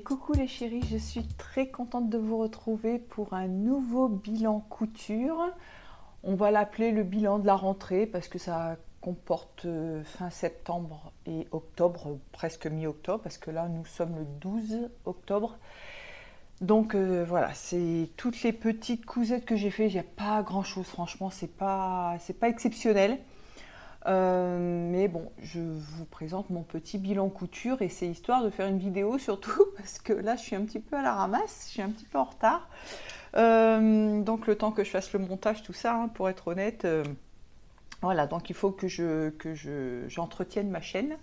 coucou les chéris, je suis très contente de vous retrouver pour un nouveau bilan couture. On va l'appeler le bilan de la rentrée parce que ça comporte fin septembre et octobre, presque mi-octobre, parce que là nous sommes le 12 octobre. Donc voilà, c'est toutes les petites cousettes que j'ai fait. Il n'y a pas grand chose, franchement, c'est pas exceptionnel. Mais bon, je vous présente mon petit bilan couture et c'est histoire de faire une vidéo surtout parce que là je suis un petit peu à la ramasse, je suis un petit peu en retard. Donc le temps que je fasse le montage, tout ça, hein, pour être honnête, voilà, donc il faut que j'entretienne ma chaîne.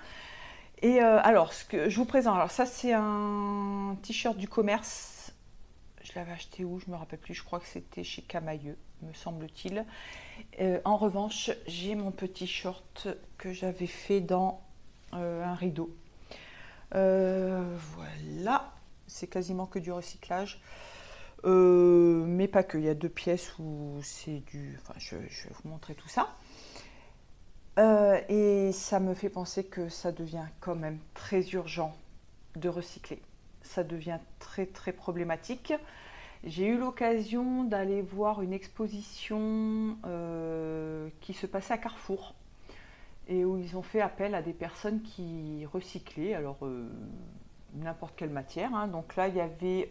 Et alors, ce que je vous présente, alors ça c'est un t-shirt du commerce. Je l'avais acheté où? Je me rappelle plus, je crois que c'était chez Camailleux, me semble-t-il. En revanche, j'ai mon petit short que j'avais fait dans un rideau. Voilà, c'est quasiment que du recyclage. Mais pas que, il y a deux pièces où c'est du... Enfin, je vais vous montrer tout ça. Et ça me fait penser que ça devient quand même très urgent de recycler. Ça devient très très problématique. J'ai eu l'occasion d'aller voir une exposition qui se passait à Carrefour et où ils ont fait appel à des personnes qui recyclaient, alors n'importe quelle matière, hein. Donc là il y avait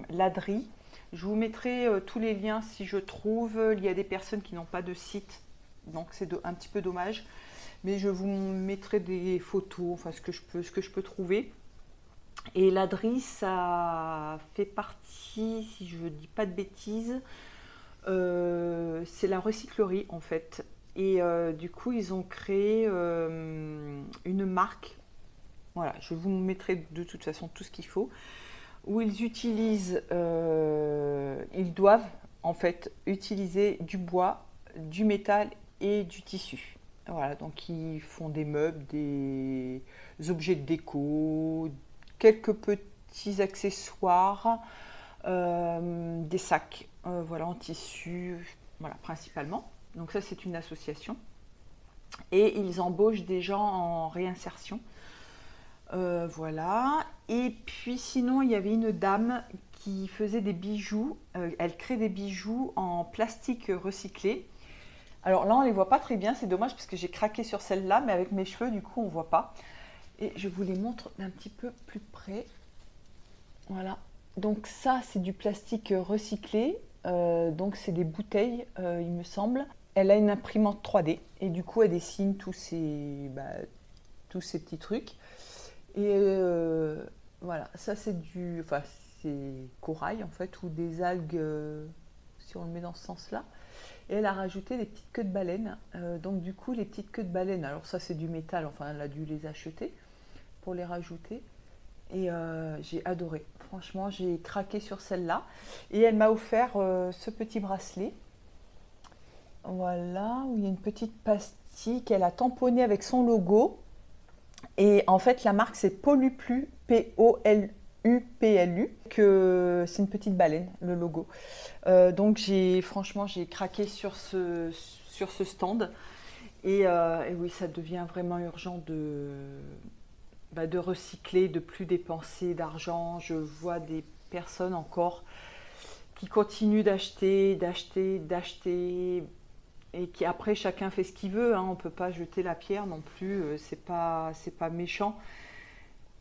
Ladri. Je vous mettrai tous les liens si je trouve. Il y a des personnes qui n'ont pas de site, donc c'est un petit peu dommage, mais je vous mettrai des photos, enfin ce que je peux trouver. Et Ladri, ça fait partie, si je ne dis pas de bêtises, c'est la recyclerie en fait. Et du coup, ils ont créé une marque. Voilà, je vous mettrai de toute façon tout ce qu'il faut. Où ils utilisent, ils doivent en fait utiliser du bois, du métal et du tissu. Voilà, donc ils font des meubles, des objets de déco, quelques petits accessoires, des sacs, voilà, en tissu, voilà, principalement. Donc ça, c'est une association. Et ils embauchent des gens en réinsertion. Voilà. Et puis sinon, il y avait une dame qui faisait des bijoux. Elle crée des bijoux en plastique recyclé. Alors là, on ne les voit pas très bien. C'est dommage parce que j'ai craqué sur celle-là, mais avec mes cheveux, du coup, on ne voit pas. Et je vous les montre d'un petit peu plus près. Voilà. Donc ça, c'est du plastique recyclé. Donc c'est des bouteilles, il me semble. Elle a une imprimante 3D et du coup, elle dessine tous ces petits trucs. Et voilà, ça c'est c'est corail en fait, ou des algues, si on le met dans ce sens-là. Et elle a rajouté des petites queues de baleine. Donc du coup, les petites queues de baleine, alors ça c'est du métal, enfin elle a dû les acheter pour les rajouter. Et j'ai adoré. Franchement, j'ai craqué sur celle-là. Et elle m'a offert ce petit bracelet. Voilà, où il y a une petite pastille qu'elle a tamponnée avec son logo. Et en fait, la marque, c'est Poluplu, P-O-L-U-P-L-U, que c'est une petite baleine, le logo. Donc, franchement, j'ai craqué sur ce stand. Et oui, ça devient vraiment urgent de recycler, de plus dépenser d'argent. Je vois des personnes encore qui continuent d'acheter, et qui après chacun fait ce qu'il veut, hein. On ne peut pas jeter la pierre non plus, c'est pas méchant.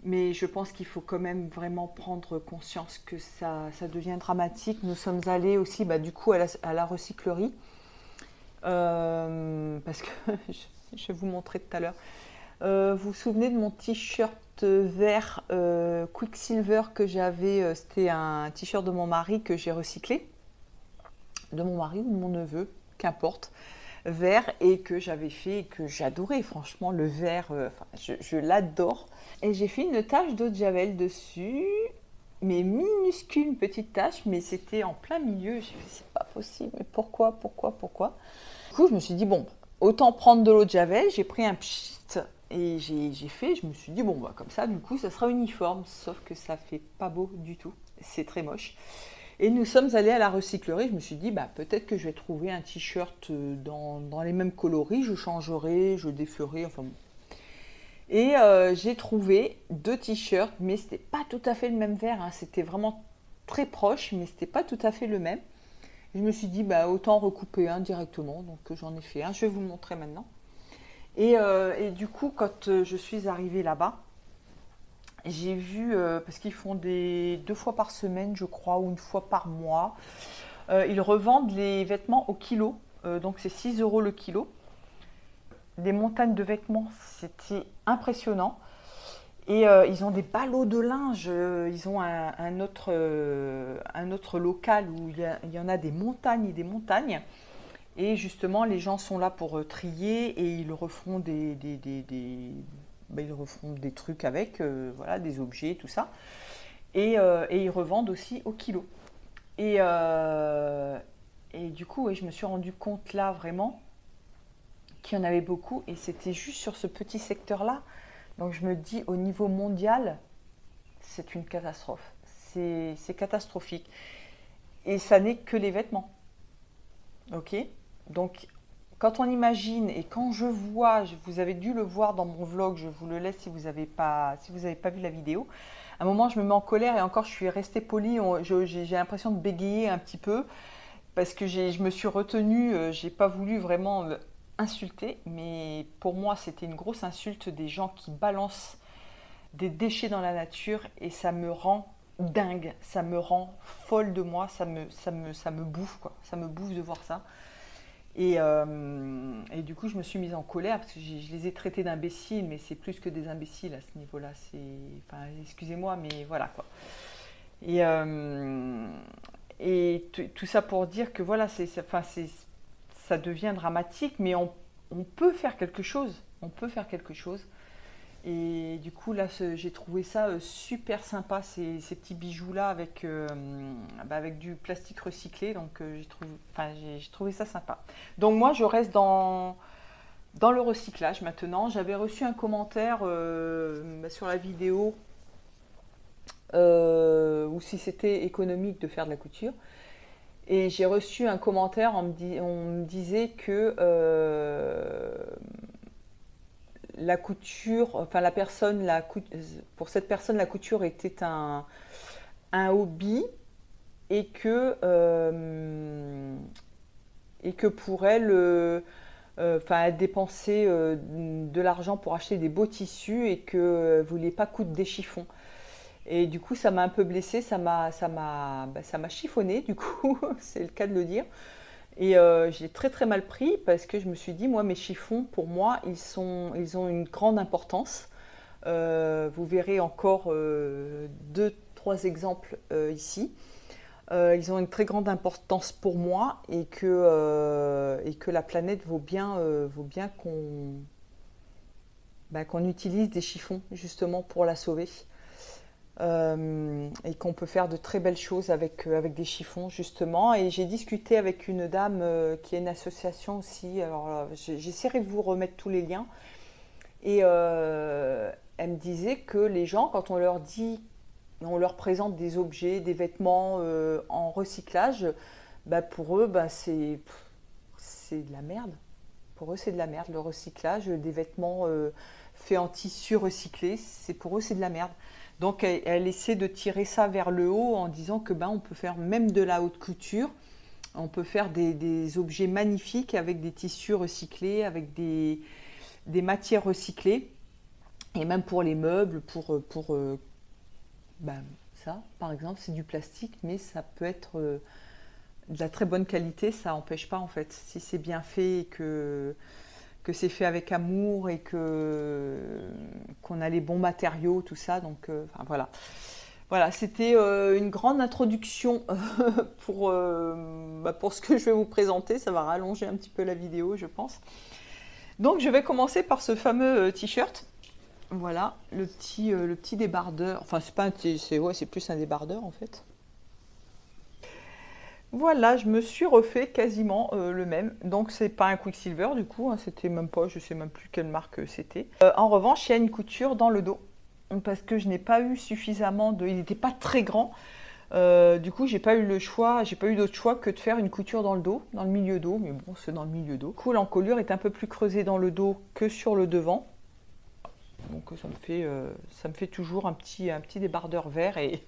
Mais je pense qu'il faut quand même vraiment prendre conscience que ça devient dramatique. Nous sommes allés aussi du coup à la recyclerie. Parce que je vais vous montrer tout à l'heure. Vous vous souvenez de mon t-shirt vert Quicksilver que j'avais, c'était un t-shirt de mon mari que j'ai recyclé, de mon mari ou de mon neveu, qu'importe, vert, et que j'avais fait et que j'adorais. Franchement, le vert, je l'adore. Et j'ai fait une tache d'eau de javel dessus, mais minuscule, une petite tache, mais c'était en plein milieu. J'ai fait, c'est pas possible, mais pourquoi? Du coup, je me suis dit, bon, autant prendre de l'eau de javel. J'ai pris un pchit et je me suis dit, bon, comme ça, du coup, ça sera uniforme. Sauf que ça fait pas beau du tout. C'est très moche. Et nous sommes allés à la recyclerie. Je me suis dit, peut-être que je vais trouver un t-shirt dans les mêmes coloris. Je changerai, je déferai, enfin bon. Et j'ai trouvé 2 t-shirts, mais c'était pas tout à fait le même vert, hein. C'était vraiment très proche, mais c'était pas tout à fait le même. Je me suis dit, bah, autant recouper un directement, donc j'en ai fait un. Je vais vous le montrer maintenant. Et du coup, quand je suis arrivée là-bas, j'ai vu, parce qu'ils font 2 fois par semaine, je crois, ou une fois par mois, ils revendent les vêtements au kilo, donc c'est 6 euros le kilo. Des montagnes de vêtements, c'était impressionnant. Et ils ont des ballots de linge, ils ont un autre local où il y en a des montagnes et des montagnes. Et justement, les gens sont là pour trier et ils refont ils refont des trucs avec, voilà, des objets, tout ça. Et ils revendent aussi au kilo. Et, euh, et du coup, ouais, je me suis rendu compte là vraiment qu'il y en avait beaucoup et c'était juste sur ce petit secteur-là. Donc je me dis, au niveau mondial, c'est une catastrophe. C'est catastrophique. Et ça n'est que les vêtements. Ok. Donc, quand on imagine et quand je vois, vous avez dû le voir dans mon vlog, je vous le laisse si vous n'avez pas, si vous avez pas vu la vidéo. À un moment, je me mets en colère et encore, je suis restée polie. J'ai l'impression de bégayer un petit peu parce que je me suis retenue. J'ai pas voulu vraiment insulter, mais pour moi, c'était une grosse insulte des gens qui balancent des déchets dans la nature et ça me rend dingue, ça me rend folle de moi, ça me bouffe quoi, ça me bouffe de voir ça. Et du coup, je me suis mise en colère parce que je les ai traités d'imbéciles, mais c'est plus que des imbéciles à ce niveau-là. Enfin, excusez-moi, mais voilà quoi. Et, euh, et tout ça pour dire que voilà, ça devient dramatique, mais on peut faire quelque chose. On peut faire quelque chose. Et du coup, là, j'ai trouvé ça super sympa, ces petits bijoux-là avec du plastique recyclé. Donc, j'ai trouvé ça sympa. Donc, moi, je reste dans le recyclage maintenant. J'avais reçu un commentaire sur la vidéo ou si c'était économique de faire de la couture. Et j'ai reçu un commentaire, on me disait que la couture, enfin pour cette personne, la couture était un hobby et que pour elle, elle dépensait de l'argent pour acheter des beaux tissus et qu'elle ne voulait pas coudre des chiffons. Et du coup, ça m'a un peu blessée, ça m'a chiffonné, du coup, c'est le cas de le dire. Et j'ai très très mal pris parce que je me suis dit, moi, mes chiffons, pour moi, ils ont une grande importance. Vous verrez encore 2, 3 exemples ici. Ils ont une très grande importance pour moi et que la planète vaut bien qu'on utilise des chiffons justement pour la sauver. Et qu'on peut faire de très belles choses avec des chiffons justement. Et j'ai discuté avec une dame qui est une association aussi. Alors j'essaierai de vous remettre tous les liens. Et elle me disait que les gens, quand on leur présente des objets, des vêtements en recyclage, pour eux, c'est de la merde. Pour eux, c'est de la merde. Le recyclage, des vêtements faits en tissu recyclé, pour eux, c'est de la merde. Donc elle essaie de tirer ça vers le haut en disant que on peut faire même de la haute couture, on peut faire des objets magnifiques avec des tissus recyclés, avec des matières recyclées, et même pour les meubles, ça par exemple c'est du plastique, mais ça peut être de la très bonne qualité, ça n'empêche pas en fait, si c'est bien fait et que c'est fait avec amour et qu'on a les bons matériaux, tout ça. Donc voilà. Voilà, c'était une grande introduction pour ce que je vais vous présenter. Ça va rallonger un petit peu la vidéo, je pense. Donc je vais commencer par ce fameux t-shirt. Voilà, le petit débardeur. Enfin, c'est pas c'est plus un débardeur en fait. Voilà, je me suis refait quasiment le même. Donc c'est pas un Quicksilver du coup, hein, c'était même pas, je sais même plus quelle marque c'était. En revanche, il y a une couture dans le dos parce que je n'ai pas eu suffisamment il n'était pas très grand. Du coup, j'ai pas eu d'autre choix que de faire une couture dans le dos, dans le milieu dos, mais bon, c'est dans le milieu dos. Du coup, l'encolure est un peu plus creusée dans le dos que sur le devant. Donc ça me fait toujours un petit débardeur vert. Et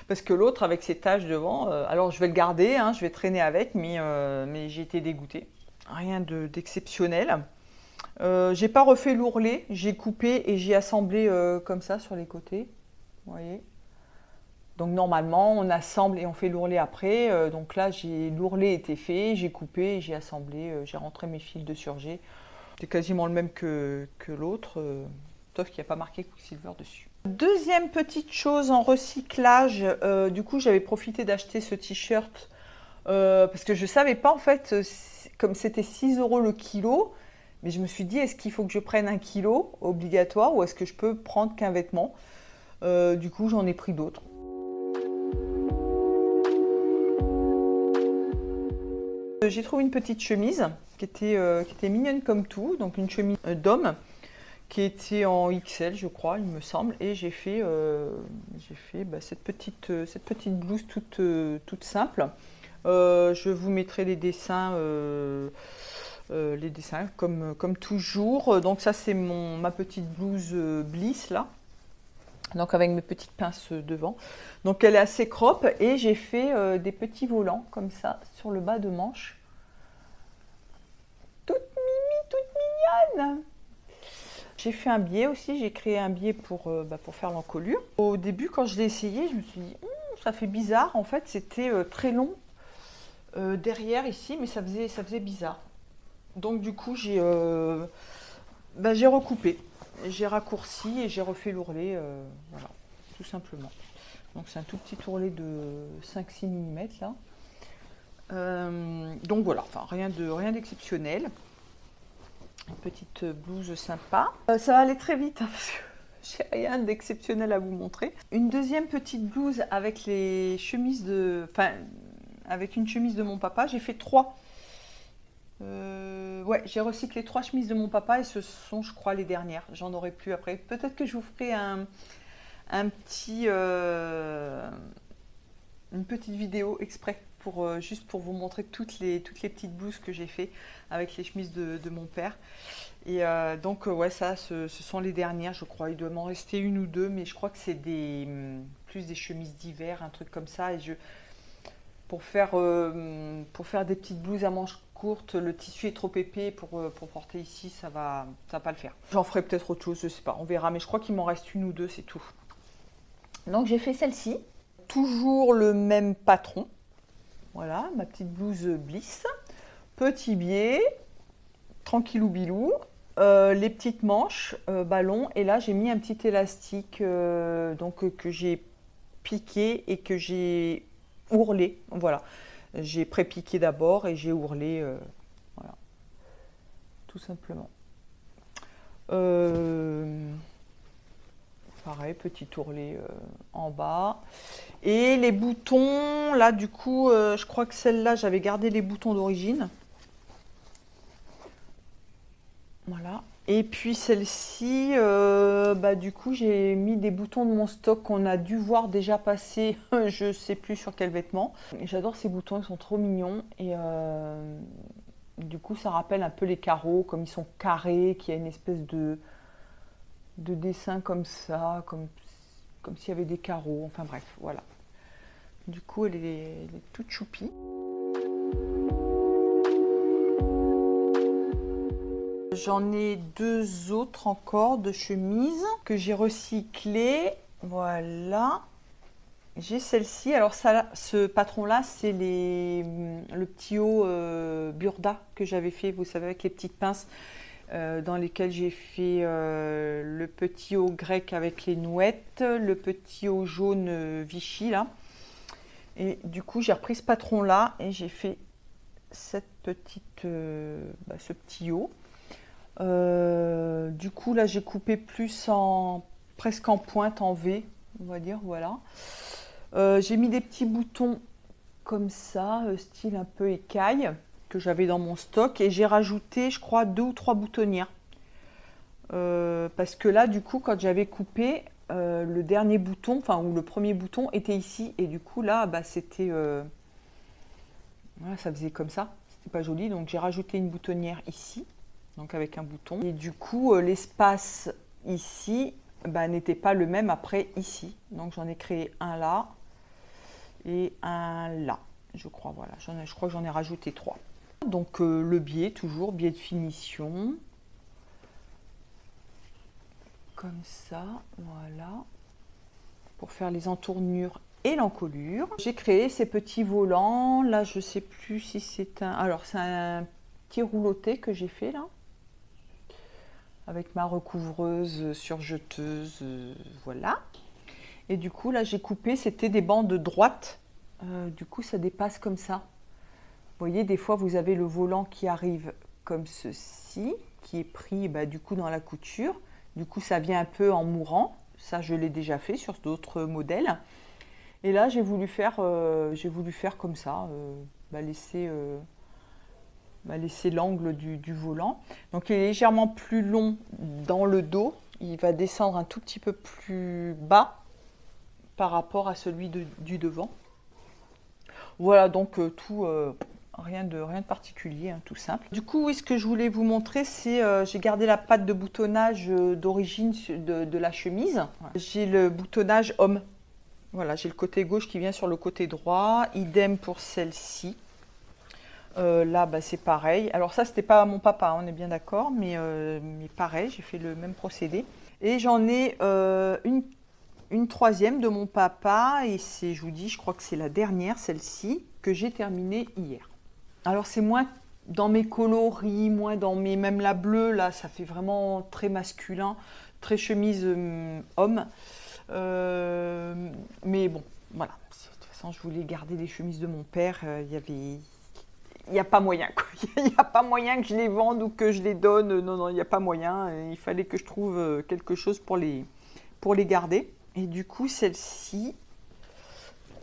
parce que l'autre avec ses taches devant, alors je vais le garder, hein, je vais traîner avec, mais j'ai été dégoûtée. Rien d'exceptionnel. J'ai pas refait l'ourlet, j'ai coupé et j'ai assemblé comme ça sur les côtés. Vous voyez. Donc normalement on assemble et on fait l'ourlet après. Donc là l'ourlet était fait, j'ai coupé, j'ai assemblé, j'ai rentré mes fils de surjet. C'est quasiment le même que l'autre, sauf qu'il n'y a pas marqué Quicksilver dessus. Deuxième petite chose en recyclage, du coup j'avais profité d'acheter ce t-shirt parce que je ne savais pas en fait, comme c'était 6 € le kilo, mais je me suis dit est-ce qu'il faut que je prenne 1 kilo obligatoire ou est-ce que je peux prendre qu'un vêtement. Du coup j'en ai pris d'autres. J'ai trouvé une petite chemise qui était mignonne comme tout, donc une chemise d'homme qui était en XL je crois il me semble, et j'ai fait cette petite blouse toute simple. Je vous mettrai les dessins comme toujours. Donc ça c'est ma petite blouse Bliss là, donc avec mes petites pinces devant. Donc elle est assez crop et j'ai fait des petits volants comme ça sur le bas de manche. Toute mignonne. J'ai fait un biais aussi, j'ai créé un biais pour faire l'encolure. Au début quand je l'ai essayé, je me suis dit ça fait bizarre, en fait c'était très long derrière ici, mais ça faisait bizarre. Donc du coup j'ai recoupé, j'ai raccourci et j'ai refait l'ourlet, voilà, tout simplement. Donc c'est un tout petit ourlet de 5-6 mm là. Donc voilà, enfin rien d'exceptionnel. Une petite blouse sympa. Ça va aller très vite hein, parce que j'ai rien d'exceptionnel à vous montrer. Une deuxième petite blouse avec les chemises avec une chemise de mon papa. J'ai fait 3. Ouais, j'ai recyclé 3 chemises de mon papa et ce sont, je crois, les dernières. J'en aurai plus après. Peut-être que je vous ferai une petite vidéo exprès juste pour vous montrer toutes les petites blouses que j'ai fait avec les chemises de mon père. Et donc ouais, ça ce sont les dernières je crois. Il doit m'en rester 1 ou 2, mais je crois que c'est plus des chemises d'hiver, un truc comme ça. Et pour faire des petites blouses à manches courtes, le tissu est trop épais pour porter ici, ça va pas le faire. J'en ferai peut-être autre chose, je sais pas, on verra, mais je crois qu'il m'en reste 1 ou 2, c'est tout. Donc j'ai fait celle-ci, toujours le même patron. Voilà, ma petite blouse Bliss, petit biais, tranquillou bilou, les petites manches, ballon, et là j'ai mis un petit élastique que j'ai piqué et que j'ai ourlé. Voilà, j'ai pré-piqué d'abord et j'ai ourlé, voilà, tout simplement. Pareil, petit ourlet en bas. Et les boutons, là du coup, je crois que celle-là, j'avais gardé les boutons d'origine. Voilà. Et puis celle-ci, du coup, j'ai mis des boutons de mon stock qu'on a dû voir déjà passer, je sais plus sur quel vêtement. J'adore ces boutons, ils sont trop mignons. Et du coup, ça rappelle un peu les carreaux, comme ils sont carrés, qu'il y a une espèce de dessin comme ça, comme s'il y avait des carreaux, enfin bref, voilà. Du coup, elle est toute choupie. J'en ai 2 autres encore de chemises que j'ai recyclées. Voilà. J'ai celle-ci. Alors ce patron-là, c'est le petit haut Burda que j'avais fait, vous savez, avec les petites pinces. Dans lesquels j'ai fait le petit haut grec avec les nouettes, le petit haut jaune Vichy là. Et du coup j'ai repris ce patron là et j'ai fait ce petit haut. Du coup là j'ai coupé plus presque en pointe, en V, on va dire, voilà. J'ai mis des petits boutons comme ça, style un peu écaille, que j'avais dans mon stock, et j'ai rajouté je crois 2 ou 3 boutonnières parce que là du coup quand j'avais coupé le dernier bouton, ou le premier bouton était ici, et du coup là c'était voilà, ça faisait comme ça, c'était pas joli, donc j'ai rajouté une boutonnière ici donc avec un bouton. Et du coup, l'espace ici n'était pas le même après ici. Donc j'en ai créé un là et un là, je crois. Voilà, je crois que j'en ai rajouté 3. Donc le biais, toujours biais de finition. Comme ça, voilà. Pour faire les entournures et l'encolure. J'ai créé ces petits volants. Là, je sais plus si c'est un... Alors, c'est un petit rouloté que j'ai fait là. Avec ma recouvreuse surjeteuse, voilà. Et du coup, là, j'ai coupé, c'était des bandes droites. Du coup, ça dépasse comme ça. Vous voyez, des fois, vous avez le volant qui arrive comme ceci, qui est pris du coup dans la couture. Du coup, ça vient un peu en mourant. Ça, je l'ai déjà fait sur d'autres modèles. Et là, j'ai voulu faire comme ça, laisser l'angle du volant. Donc, il est légèrement plus long dans le dos. Il va descendre un tout petit peu plus bas par rapport à celui du devant. Voilà, donc rien de particulier, hein, tout simple. Du coup, oui, ce que je voulais vous montrer, c'est j'ai gardé la patte de boutonnage d'origine de la chemise. J'ai le boutonnage homme. Voilà, j'ai le côté gauche qui vient sur le côté droit. Idem pour celle-ci. Là, c'est pareil. Alors ça, c'était pas mon papa, hein, on est bien d'accord, mais pareil, j'ai fait le même procédé. Et j'en ai une troisième de mon papa, et c'est, je vous dis, je crois que c'est la dernière, celle-ci, que j'ai terminée hier. Alors c'est moins dans mes coloris, moins dans mes... Même la bleue, là, ça fait vraiment très masculin, très chemise homme. Mais bon, voilà. De toute façon, je voulais garder les chemises de mon père. Il n'y a pas moyen, quoi. Il n'y a pas moyen que je les vende ou que je les donne. Non, non, il n'y a pas moyen. Il fallait que je trouve quelque chose pour les garder. Et du coup, celle-ci,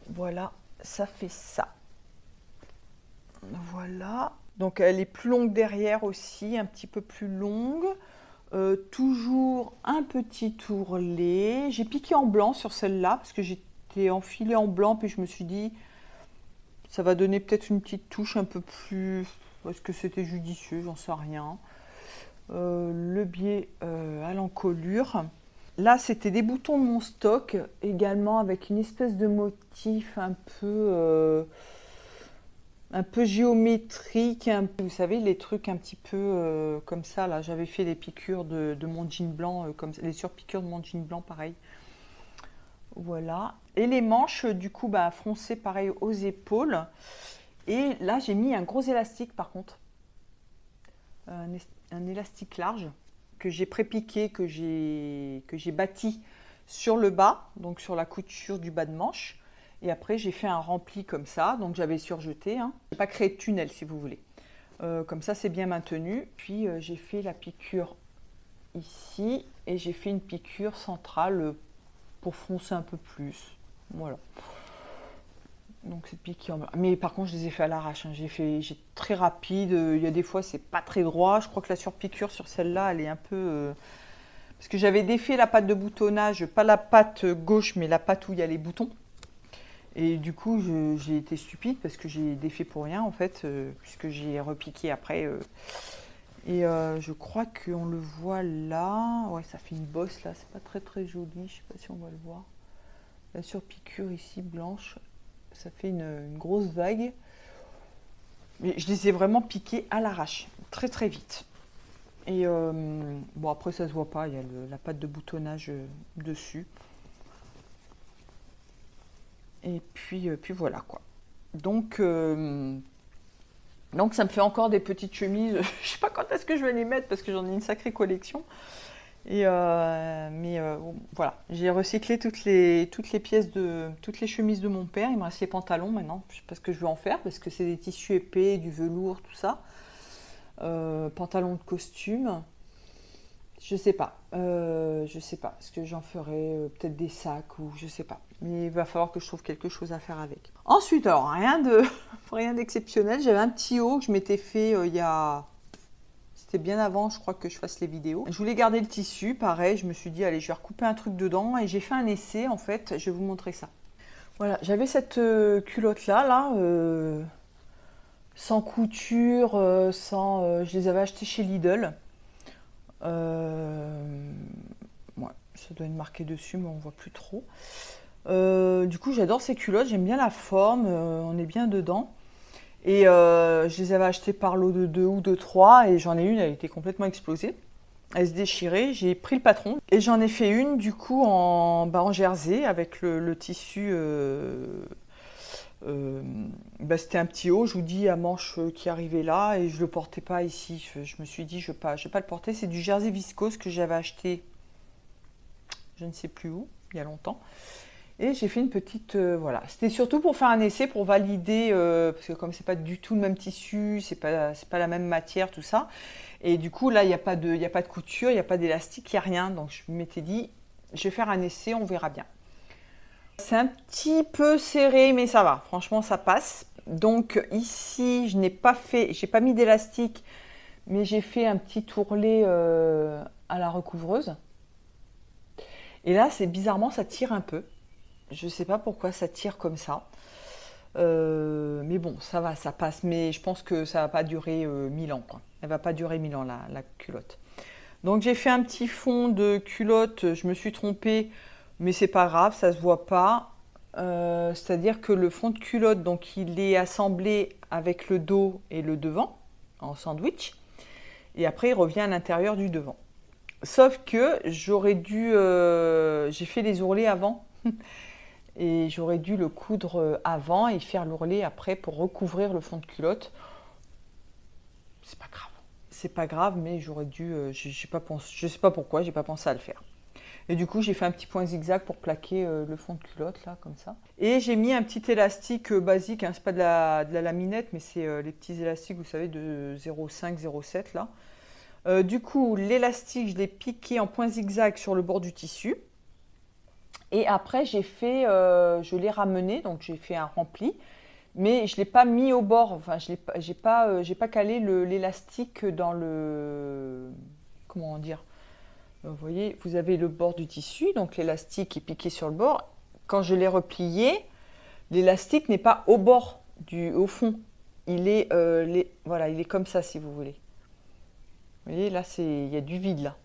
voilà, ça fait ça. Voilà. Donc, elle est plus longue derrière aussi, un petit peu plus longue. Toujours un petit ourlet. J'ai piqué en blanc sur celle-là parce que j'étais enfilée en blanc, puis je me suis dit ça va donner peut-être une petite touche un peu plus... Est-ce que c'était judicieux? J'en sais rien. Le biais à l'encolure. Là, c'était des boutons de mon stock, également avec une espèce de motif un peu géométrique. Vous savez, les trucs un petit peu comme ça. Là, j'avais fait les piqûres de mon jean blanc, comme les surpiqûres de mon jean blanc, pareil. Voilà. Et les manches, du coup, froncées pareil aux épaules. Et là, j'ai mis un gros élastique, par contre. Un élastique large que j'ai pré-piqué, que j'ai bâti sur le bas, donc sur la couture du bas de manche. Et après, j'ai fait un rempli comme ça. Donc, j'avais surjeté. Hein. Je n'ai pas créé de tunnel, si vous voulez. Comme ça, c'est bien maintenu. Puis, j'ai fait la piqûre ici. Et j'ai fait une piqûre centrale pour froncer un peu plus. Voilà. Donc, cette piqûre. Mais par contre, je les ai fait à l'arrache. Hein. J'ai très rapide. Il y a des fois, c'est pas très droit. Je crois que la surpiqûre sur celle-là, elle est un peu... Parce que j'avais défait la patte de boutonnage. Pas la patte gauche, mais la patte où il y a les boutons. Et du coup, j'ai été stupide parce que j'ai défait pour rien, en fait, puisque j'ai repiqué après. Et je crois qu'on le voit là. Ouais, ça fait une bosse là. C'est pas très très joli. Je sais pas si on va le voir. La surpiqûre ici, blanche. Ça fait une grosse vague. Mais je les ai vraiment piqués à l'arrache. Très très vite. Et bon, après, ça se voit pas. Il y a la patte de boutonnage dessus. Et puis voilà quoi. Donc ça me fait encore des petites chemises. Je sais pas quand est-ce que je vais les mettre parce que j'en ai une sacrée collection. Et voilà, j'ai recyclé toutes les pièces toutes les chemises de mon père. Il me reste les pantalons maintenant. Je sais pas ce que je vais en faire parce que c'est des tissus épais, du velours, tout ça. Pantalons de costume. Je sais pas. Est-ce que j'en ferai peut-être des sacs ou je sais pas. Mais il va falloir que je trouve quelque chose à faire avec. Ensuite, alors rien d'exceptionnel. J'avais un petit haut que je m'étais fait il y a... C'était bien avant, je crois, que je fasse les vidéos. Je voulais garder le tissu, pareil. Je me suis dit, allez, je vais recouper un truc dedans. Et j'ai fait un essai, en fait. Je vais vous montrer ça. Voilà, j'avais cette culotte-là, sans couture, je les avais achetées chez Lidl. Ouais, ça doit être marqué dessus, mais on voit plus trop. Du coup, j'adore ces culottes, j'aime bien la forme, on est bien dedans. Et je les avais achetées par lot de 2 ou de 3 et j'en ai une, elle était complètement explosée. Elle se déchirait, j'ai pris le patron et j'en ai fait une du coup en jersey avec le tissu. C'était un petit haut, je vous dis, à manches qui arrivait là et je le portais pas ici. Je me suis dit, je vais pas le porter. C'est du jersey viscose que j'avais acheté, je ne sais plus où, il y a longtemps. Et j'ai fait une petite, voilà. C'était surtout pour faire un essai, pour valider, parce que comme c'est pas du tout le même tissu, c'est pas la même matière, tout ça. Et du coup, là, il n'y a pas de couture, il n'y a pas d'élastique, il n'y a rien. Donc, je m'étais dit, je vais faire un essai, on verra bien. C'est un petit peu serré, mais ça va. Franchement, ça passe. Donc, ici, je n'ai pas fait, j'ai pas mis d'élastique, mais j'ai fait un petit ourlet à la recouvreuse. Et là, c'est bizarrement, ça tire un peu. Je ne sais pas pourquoi ça tire comme ça. Mais bon, ça va, ça passe. Mais je pense que ça ne va pas durer 1000 ans, quoi. Elle ne va pas durer 1000 ans, la culotte. Donc j'ai fait un petit fond de culotte. Je me suis trompée, mais c'est pas grave, ça ne se voit pas. C'est-à-dire que le fond de culotte, donc il est assemblé avec le dos et le devant, en sandwich. Et après, il revient à l'intérieur du devant. Sauf que j'aurais dû... j'ai fait les ourlets avant. Et j'aurais dû le coudre avant et faire l'ourlet après pour recouvrir le fond de culotte. C'est pas grave. C'est pas grave, mais j'aurais dû. J'ai pas pensé, je sais pas pourquoi, j'ai pas pensé à le faire. Et du coup, j'ai fait un petit point zigzag pour plaquer le fond de culotte, là, comme ça. Et j'ai mis un petit élastique basique, hein, c'est pas de la laminette, mais c'est les petits élastiques, vous savez, de 0,5, 0,7, là. Du coup, l'élastique, je l'ai piqué en point zigzag sur le bord du tissu. Et après, je l'ai ramené, donc j'ai fait un rempli, mais je ne l'ai pas mis au bord. Enfin, j'ai pas calé l'élastique dans le, comment dire. Vous voyez, vous avez le bord du tissu, donc l'élastique est piqué sur le bord. Quand je l'ai replié, l'élastique n'est pas au bord au fond. Voilà, il est comme ça, si vous voulez. Vous voyez, là, il y a du vide là.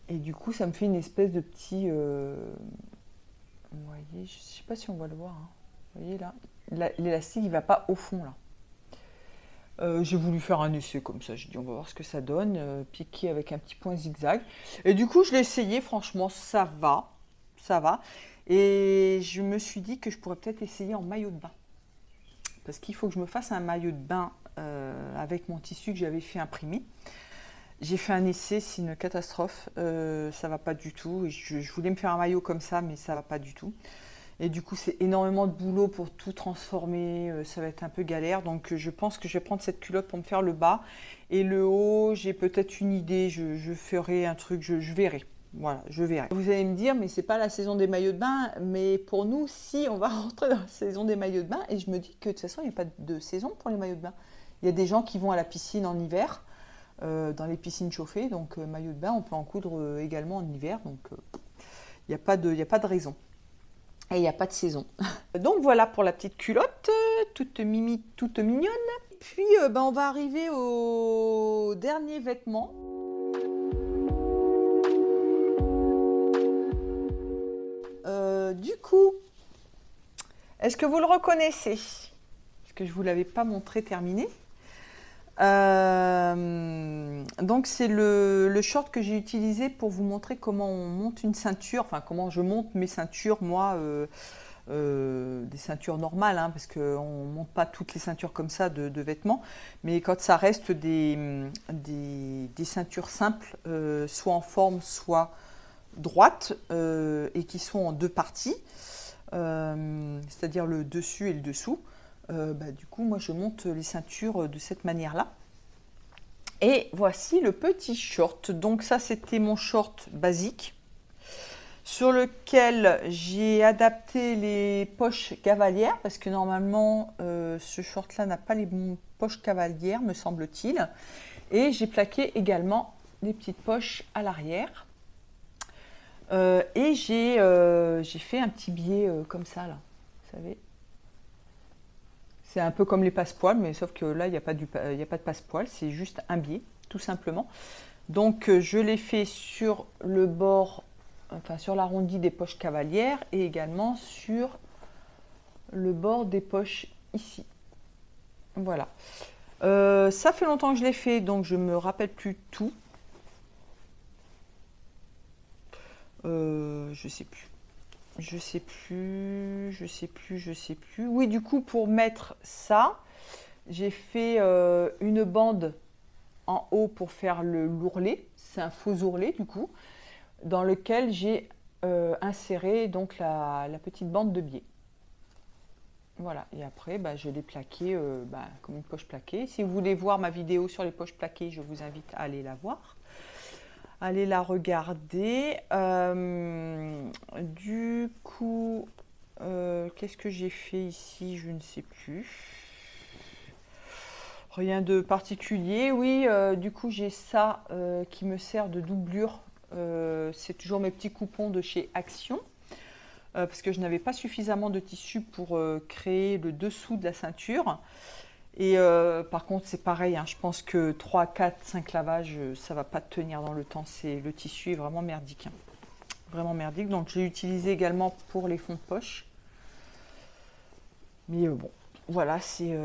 Et du coup, ça me fait une espèce de petit... vous voyez, je ne sais pas si on va le voir. Hein. Vous voyez là, l'élastique, il ne va pas au fond là. J'ai voulu faire un essai comme ça. J'ai dit, on va voir ce que ça donne. Piqué avec un petit point zigzag. Et du coup, je l'ai essayé. Franchement, ça va. Ça va. Et je me suis dit que je pourrais peut-être essayer en maillot de bain. Parce qu'il faut que je me fasse un maillot de bain avec mon tissu que j'avais fait imprimer. J'ai fait un essai, c'est une catastrophe, ça va pas du tout. Je voulais me faire un maillot comme ça, mais ça va pas du tout. Et du coup, c'est énormément de boulot pour tout transformer, ça va être un peu galère. Donc je pense que je vais prendre cette culotte pour me faire le bas. Et le haut, j'ai peut-être une idée, je ferai un truc, je verrai. Voilà, je verrai. Vous allez me dire, mais c'est pas la saison des maillots de bain. Mais pour nous, si, on va rentrer dans la saison des maillots de bain. Et je me dis que de toute façon, il n'y a pas de saison pour les maillots de bain. Il y a des gens qui vont à la piscine en hiver. Dans les piscines chauffées, donc maillot de bain, on peut en coudre également en hiver, donc il n'y a pas de raison. Et il n'y a pas de saison. Donc voilà pour la petite culotte, toute mignonne. Puis on va arriver au dernier vêtement. Du coup, est-ce que vous le reconnaissez? Parce que je ne vous l'avais pas montré terminé. Donc c'est le short que j'ai utilisé pour vous montrer comment on monte une ceinture, enfin comment je monte mes ceintures, moi, des ceintures normales, hein, parce qu'on ne monte pas toutes les ceintures comme ça de vêtements, mais quand ça reste des ceintures simples, soit en forme, soit droite, et qui sont en deux parties, c'est-à-dire le dessus et le dessous. Du coup, moi, je monte les ceintures de cette manière-là. Et voici le petit short. Donc ça, c'était mon short basique sur lequel j'ai adapté les poches cavalières parce que normalement, ce short-là n'a pas les poches cavalières, me semble-t-il. Et j'ai plaqué également des petites poches à l'arrière. Et j'ai fait un petit biais comme ça, là, vous savez. C'est un peu comme les passepoils, mais sauf que là, il n'y a pas de passepoil, c'est juste un biais, tout simplement. Donc je l'ai fait sur le bord, enfin sur l'arrondi des poches cavalières et également sur le bord des poches ici. Voilà. Ça fait longtemps que je l'ai fait, donc je me rappelle plus tout. Je sais plus. Je sais plus. Oui, du coup, pour mettre ça, j'ai fait une bande en haut pour faire l'ourlet. C'est un faux ourlet, du coup, dans lequel j'ai inséré donc la petite bande de biais. Voilà, et après, je l'ai plaqué comme une poche plaquée. Si vous voulez voir ma vidéo sur les poches plaquées, je vous invite à aller la voir. Allez la regarder. Du coup, qu'est-ce que j'ai fait ici? Je ne sais plus. Rien de particulier. Oui, du coup, j'ai ça qui me sert de doublure. C'est toujours mes petits coupons de chez Action. Parce que je n'avais pas suffisamment de tissu pour créer le dessous de la ceinture. Et par contre, c'est pareil, hein, je pense que 3, 4, 5 lavages, ça ne va pas tenir dans le temps. Le tissu est vraiment merdique. Hein. Vraiment merdique. Donc, je l'ai utilisé également pour les fonds de poche. Mais bon, voilà, c'est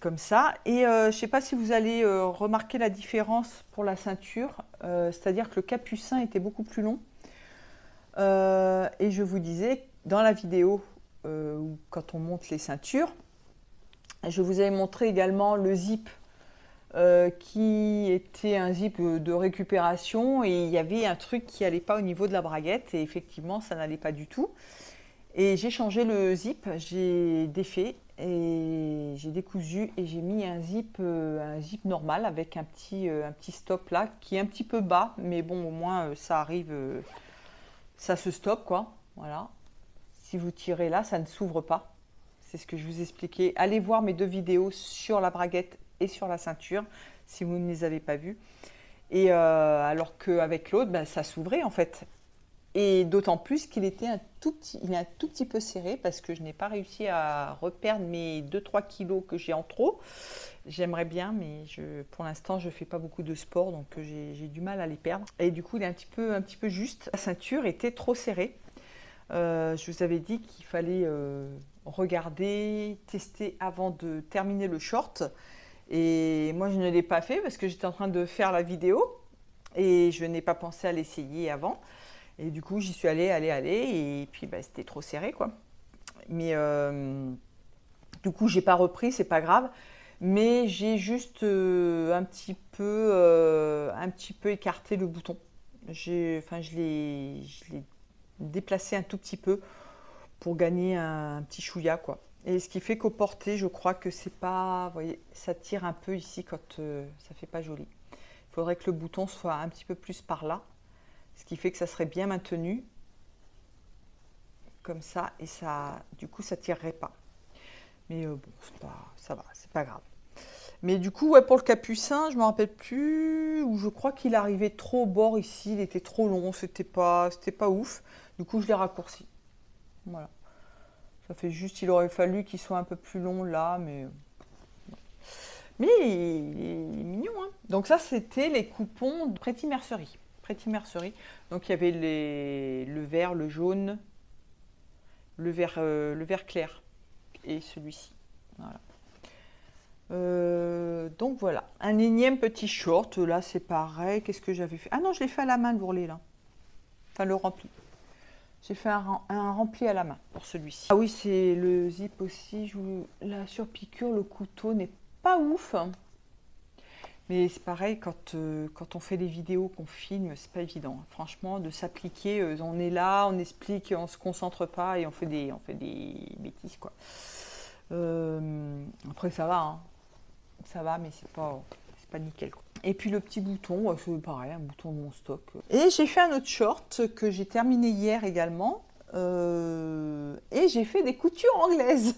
comme ça. Et je ne sais pas si vous allez remarquer la différence pour la ceinture. C'est-à-dire que le capucin était beaucoup plus long. Et je vous disais, dans la vidéo, quand on monte les ceintures, je vous avais montré également le zip qui était un zip de récupération et il y avait un truc qui n'allait pas au niveau de la braguette et effectivement ça n'allait pas du tout. Et j'ai changé le zip, j'ai défait et j'ai décousu et j'ai mis un zip normal avec un petit stop là qui est un petit peu bas, mais bon au moins ça arrive, ça se stoppe quoi, voilà. Si vous tirez là, ça ne s'ouvre pas. C'est ce que je vous expliquais. Allez voir mes 2 vidéos sur la braguette et sur la ceinture, si vous ne les avez pas vues. Et alors qu'avec l'autre, ça s'ouvrait en fait. Et d'autant plus qu'il était il est un tout petit peu serré parce que je n'ai pas réussi à reperdre mes 2-3 kilos que j'ai en trop. J'aimerais bien, mais pour l'instant, je ne fais pas beaucoup de sport, donc j'ai du mal à les perdre. Et du coup, il est un petit peu juste. La ceinture était trop serrée. Je vous avais dit qu'il fallait regarder, tester avant de terminer le short. Et moi, je ne l'ai pas fait parce que j'étais en train de faire la vidéo et je n'ai pas pensé à l'essayer avant. Et du coup, j'y suis allée, et puis c'était trop serré, quoi. Mais du coup, j'ai pas repris, c'est pas grave. Mais j'ai juste un petit peu écarté le bouton. Je l'ai déplacer un tout petit peu pour gagner un petit chouïa quoi. Et ce qui fait qu'au porté, je crois que c'est pas, vous voyez, ça tire un peu ici quand ça fait pas joli. Il faudrait que le bouton soit un petit peu plus par là, ce qui fait que ça serait bien maintenu comme ça et ça, du coup, ça tirerait pas. Mais bon, ça va, c'est pas grave. Mais du coup, ouais, pour le capucin, je me rappelle plus, ou je crois qu'il arrivait trop au bord ici, il était trop long, c'était pas ouf. Du coup, je l'ai raccourci. Voilà. Ça fait juste, il aurait fallu qu'il soit un peu plus long là, mais il est mignon. Hein. Donc ça, c'était les coupons de Pretty Mercerie. Donc il y avait le vert, le jaune, le vert clair et celui-ci. Voilà. Donc voilà, un énième petit short, là c'est pareil, qu'est-ce que j'avais fait? Ah non, je l'ai fait à la main le bourrelet là, enfin le rempli. J'ai fait un rempli à la main pour celui-ci. Ah oui, c'est le zip aussi, la surpiqûre, le couteau n'est pas ouf. Mais c'est pareil, quand on fait des vidéos, qu'on filme, c'est pas évident. Franchement, de s'appliquer, on est là, on explique, on se concentre pas et on fait des bêtises quoi. Après ça va, hein. Ça va, mais c'est pas nickel quoi. Et puis le petit bouton, c'est pareil, un bouton de mon stock. Et j'ai fait un autre short que j'ai terminé hier également. Et j'ai fait des coutures anglaises.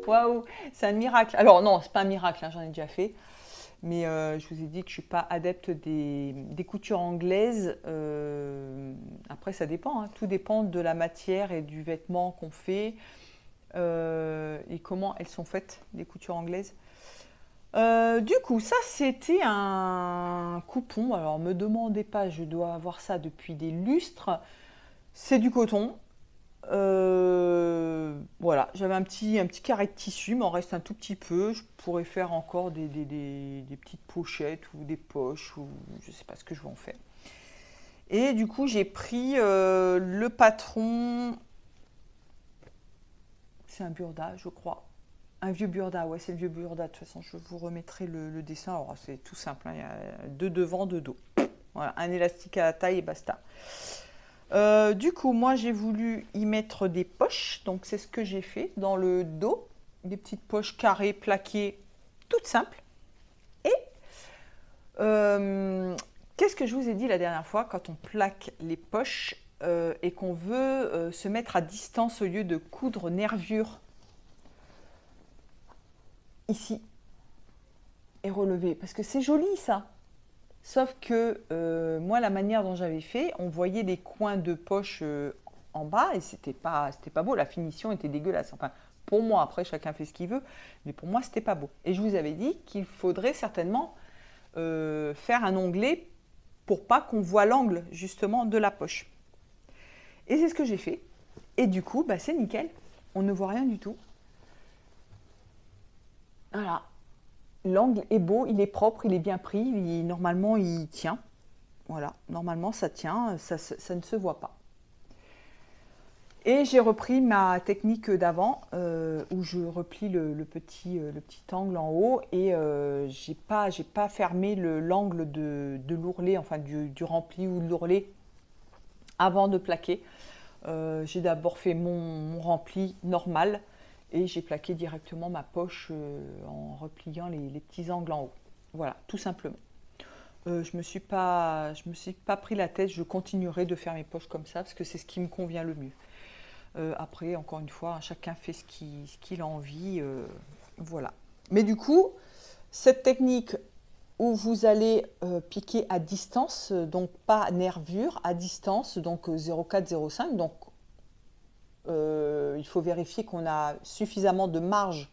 Waouh, c'est un miracle. Alors non, c'est pas un miracle, hein, j'en ai déjà fait. Mais je vous ai dit que je ne suis pas adepte des coutures anglaises. Après, ça dépend. Hein. Tout dépend de la matière et du vêtement qu'on fait. et comment elles sont faites, les coutures anglaises. Du coup, ça c'était un coupon. Alors, me demandez pas, je dois avoir ça depuis des lustres. C'est du coton. Voilà, j'avais un petit carré de tissu, mais en reste un tout petit peu. Je pourrais faire encore des petites pochettes ou des poches, ou je sais pas ce que je vais en faire. Et du coup, j'ai pris le patron. C'est un burda, je crois. Un vieux burda, ouais, c'est le vieux burda. De toute façon, je vous remettrai le dessin. Alors, c'est tout simple, hein, il y a deux devant, deux dos. Voilà, un élastique à la taille et basta. Du coup, moi, j'ai voulu y mettre des poches. Donc, c'est ce que j'ai fait dans le dos. Des petites poches carrées, plaquées, toutes simples. Et qu'est-ce que je vous ai dit la dernière fois quand on plaque les poches et qu'on veut se mettre à distance au lieu de coudre nervure ici et relever? Parce que c'est joli, ça. Sauf que moi, la manière dont j'avais fait, on voyait les coins de poche en bas et c'était pas beau. La finition était dégueulasse. Enfin, pour moi, après, chacun fait ce qu'il veut, mais pour moi, c'était pas beau. Et je vous avais dit qu'il faudrait certainement faire un onglet pour pas qu'on voit l'angle, justement, de la poche. Et c'est ce que j'ai fait. Et du coup, bah, c'est nickel. On ne voit rien du tout. Voilà. L'angle est beau, il est propre, il est bien pris, normalement il tient. Voilà, normalement ça tient, ça ne se voit pas. Et j'ai repris ma technique d'avant, où je replie le petit angle en haut et j'ai pas fermé l'angle de l'ourlet, enfin du rempli ou de l'ourlet avant de plaquer. J'ai d'abord fait mon rempli normal. Et j'ai plaqué directement ma poche en repliant les petits angles en haut. Voilà, tout simplement. Je me suis pas pris la tête, je continuerai de faire mes poches comme ça parce que c'est ce qui me convient le mieux. Après, encore une fois, chacun fait ce qu'il a envie. Voilà. Mais du coup, cette technique où vous allez piquer à distance, donc pas nervure, à distance, donc 0,4, 0,5, donc il faut vérifier qu'on a suffisamment de marge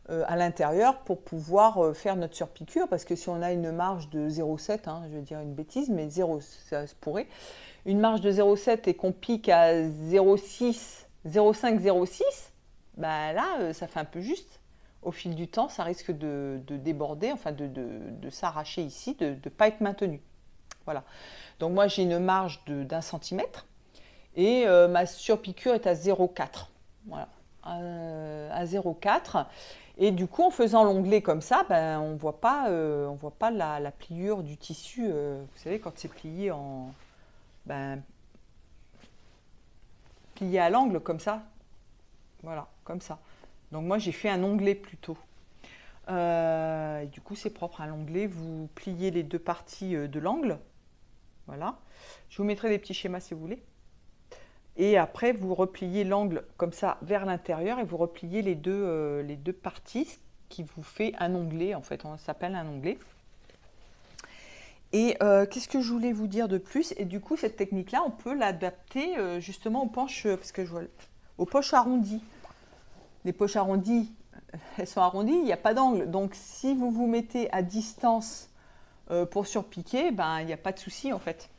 à l'intérieur pour pouvoir faire notre surpiqûre, parce que si on a une marge de 0,7, hein, je vais dire une bêtise, mais 0, ça se pourrait, une marge de 0,7 et qu'on pique à 0,6, 0,5, 0,6, ben là, ça fait un peu juste. Au fil du temps, ça risque de déborder, enfin de s'arracher ici, de ne pas être maintenu. Voilà. Donc moi, j'ai une marge d'1 centimètre. Et ma surpiqûre est à 0,4. Voilà, à 0,4. Et du coup, en faisant l'onglet comme ça, ben, on ne voit pas la pliure du tissu. Vous savez, quand c'est plié plié à l'angle comme ça. Voilà, comme ça. Donc moi, j'ai fait un onglet plutôt. Et du coup, c'est propre à l'onglet. Vous pliez les deux parties de l'angle. Voilà. Je vous mettrai des petits schémas si vous voulez. Et après, vous repliez l'angle comme ça vers l'intérieur et vous repliez les deux parties, ce qui vous fait un onglet. En fait, ça s'appelle un onglet. Et qu'est-ce que je voulais vous dire de plus? Et du coup, cette technique-là, on peut l'adapter justement aux poches, parce que je vois, aux poches arrondies. Les poches arrondies, elles sont arrondies, il n'y a pas d'angle. Donc, si vous vous mettez à distance pour surpiquer, ben, il n'y a pas de souci en fait.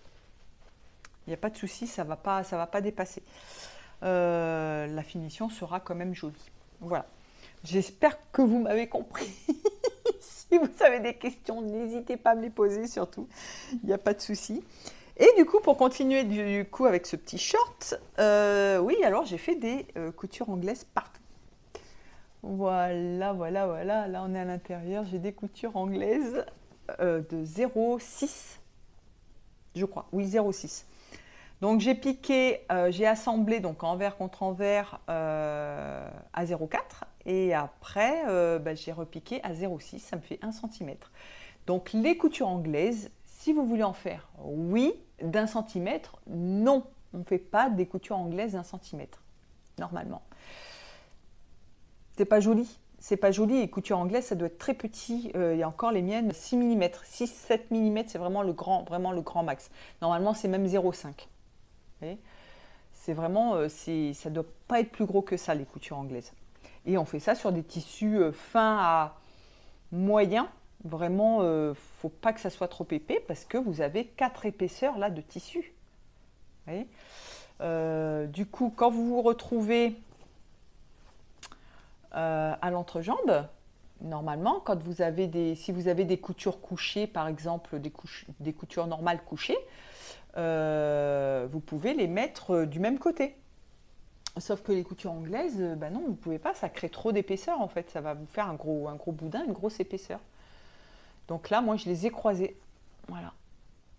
Il n'y a pas de souci, ça va pas dépasser. La finition sera quand même jolie. Voilà. J'espère que vous m'avez compris. Si vous avez des questions, n'hésitez pas à me les poser surtout. Il n'y a pas de souci. Et du coup, pour continuer du coup avec ce petit short, oui, alors j'ai fait des coutures anglaises partout. Voilà, voilà, voilà. Là, on est à l'intérieur. J'ai des coutures anglaises de 0,6, je crois. Oui, 0,6. Donc j'ai piqué, j'ai assemblé donc envers contre envers à 0,4 et après j'ai repiqué à 0,6, ça me fait 1 cm. Donc les coutures anglaises, si vous voulez en faire, oui, d'1 cm, non, on ne fait pas des coutures anglaises d'1 cm, normalement. C'est pas joli. C'est pas joli, les coutures anglaises, ça doit être très petit. Il y a encore les miennes, 6 mm, 6-7 mm, c'est vraiment le grand max. Normalement, c'est même 0,5. C'est vraiment, ça ne doit pas être plus gros que ça, les coutures anglaises. Et on fait ça sur des tissus fins à moyens. Vraiment, faut pas que ça soit trop épais parce que vous avez 4 épaisseurs là de tissu. Vous voyez, du coup, quand vous vous retrouvez à l'entrejambe, normalement, quand vous avez si vous avez des coutures couchées, par exemple des coutures normales couchées, vous pouvez les mettre du même côté. Sauf que les coutures anglaises, bah non, vous ne pouvez pas, ça crée trop d'épaisseur en fait, ça va vous faire un gros boudin, une grosse épaisseur. Donc là, moi, je les ai croisées. Voilà.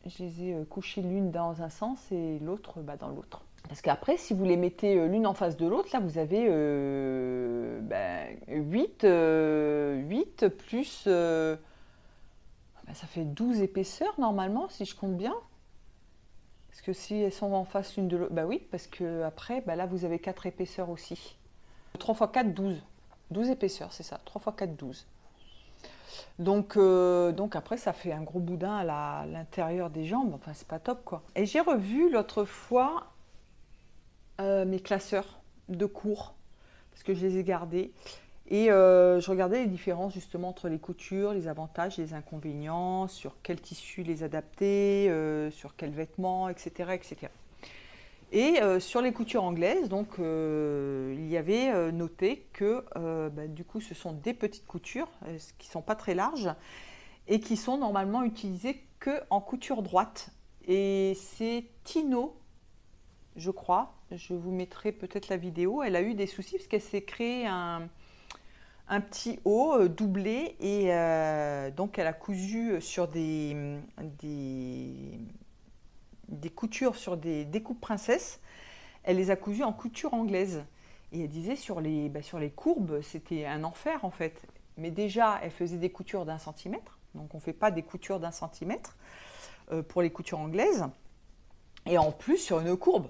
Je les ai couchées l'une dans un sens et l'autre dans l'autre. Parce qu'après, si vous les mettez l'une en face de l'autre, là, vous avez 8 plus... ça fait 12 épaisseurs normalement, si je compte bien. Parce que si elles sont en face l'une de l'autre... Bah oui, parce que après, là, vous avez 4 épaisseurs aussi. 3 x 4, 12. 12 épaisseurs, c'est ça. 3 x 4, 12. Donc après, ça fait un gros boudin à l'intérieur des jambes. Enfin, c'est pas top, quoi. Et j'ai revu l'autre fois mes classeurs de cours, parce que je les ai gardés. Et je regardais les différences justement entre les coutures, les avantages et les inconvénients, sur quel tissu les adapter, sur quels vêtements, etc. etc. Et sur les coutures anglaises, donc il y avait noté que du coup ce sont des petites coutures qui ne sont pas très larges et qui sont normalement utilisées que en couture droite. Et c'est Tino, je crois, je vous mettrai peut-être la vidéo, elle a eu des soucis parce qu'elle s'est créé un petit haut doublé et donc elle a cousu sur des coutures sur des découpes princesses, elle les a cousues en couture anglaise. Et elle disait sur les courbes, c'était un enfer en fait. Mais déjà, elle faisait des coutures d'1 centimètre, donc on ne fait pas des coutures d'1 centimètre pour les coutures anglaises. Et en plus, sur une courbe,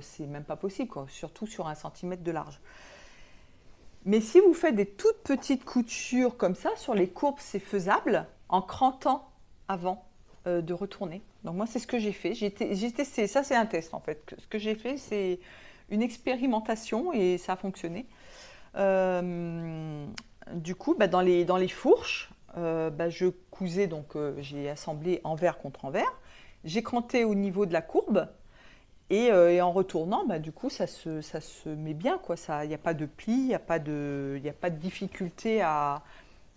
c'est même pas possible, quoi, surtout sur 1 centimètre de large. Mais si vous faites des toutes petites coutures comme ça, sur les courbes, c'est faisable en crantant avant de retourner. Donc moi, c'est ce que j'ai fait. J'ai testé, ça c'est un test en fait. Ce que j'ai fait, c'est une expérimentation et ça a fonctionné. Du coup, dans les fourches, je cousais, donc j'ai assemblé envers contre envers. J'ai cranté au niveau de la courbe. Et en retournant, du coup, ça se met bien, quoi. Il n'y a pas de pli, il n'y a pas de difficulté à...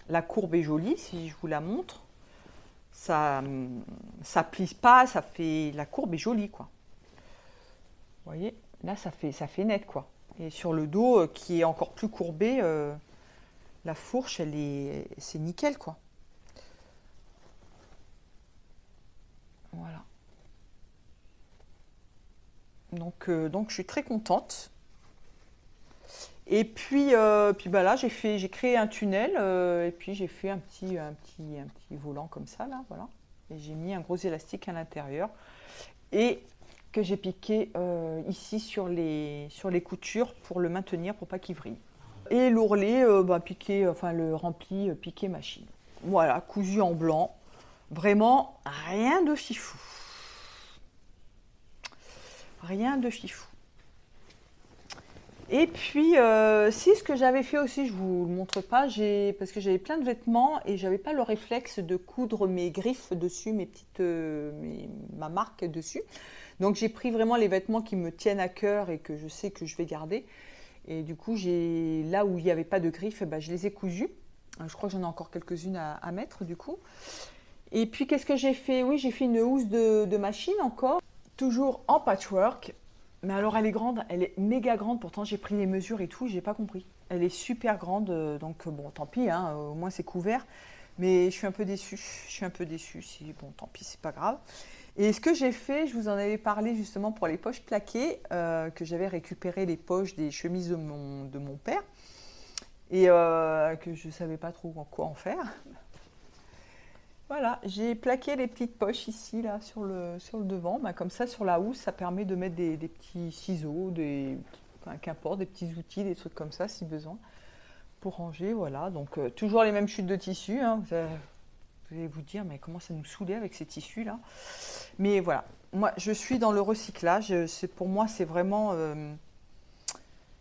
La courbe est jolie, si je vous la montre. Ça plie pas, la courbe est jolie, quoi. Vous voyez, là, ça fait net, quoi. Et sur le dos, qui est encore plus courbé, la fourche, c'est nickel, quoi. Voilà. Donc je suis très contente. Et puis là, j'ai créé un tunnel et puis j'ai fait un petit volant comme ça, là, voilà. Et j'ai mis un gros élastique à l'intérieur et que j'ai piqué ici sur les coutures pour le maintenir, pour pas qu'il vrille. Et l'ourlet, piqué, enfin le rempli, piqué machine. Voilà, cousu en blanc. Vraiment rien de fifou. Rien de fifou. Et puis, si ce que j'avais fait aussi, je ne vous le montre pas, parce que j'avais plein de vêtements et j'avais pas le réflexe de coudre mes griffes dessus, ma marque dessus. Donc j'ai pris vraiment les vêtements qui me tiennent à cœur et que je sais que je vais garder. Et du coup, là où il n'y avait pas de griffes, je les ai cousues. Je crois que j'en ai encore quelques-unes à mettre du coup. Et puis qu'est-ce que j'ai fait? Oui, j'ai fait une housse de machine encore, toujours en patchwork. Mais alors elle est grande, elle est méga grande, pourtant j'ai pris les mesures et tout, j'ai pas compris. Elle est super grande, donc bon, tant pis, hein, au moins c'est couvert. Mais je suis un peu déçue, bon, tant pis, c'est pas grave. Et ce que j'ai fait, je vous en avais parlé justement pour les poches plaquées, que j'avais récupéré les poches des chemises de mon père, et que je savais pas trop quoi en faire. Voilà, j'ai plaqué les petites poches ici, là, sur le devant. Comme ça, sur la housse, ça permet de mettre des petits ciseaux, qu'importe, des petits outils, des trucs comme ça, si besoin, pour ranger. Voilà, donc toujours les mêmes chutes de tissu. Hein, Vous allez vous dire, mais comment ça nous saoulait avec ces tissus là. Mais voilà, moi je suis dans le recyclage. Pour moi, c'est vraiment,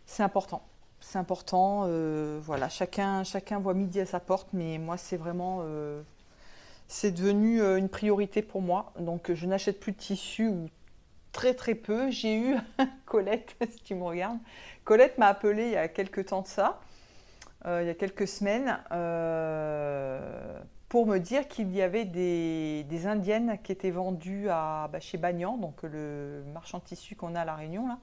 c'est important. C'est important. Voilà, chacun voit midi à sa porte, mais moi c'est vraiment, c'est devenu une priorité pour moi. Donc je n'achète plus de tissu ou très très peu. J'ai eu Colette, si tu me regardes. Colette m'a appelé il y a quelques temps de ça, il y a quelques semaines, pour me dire qu'il y avait des indiennes qui étaient vendues chez Bagnan, donc le marchand de tissu qu'on a à La Réunion, là,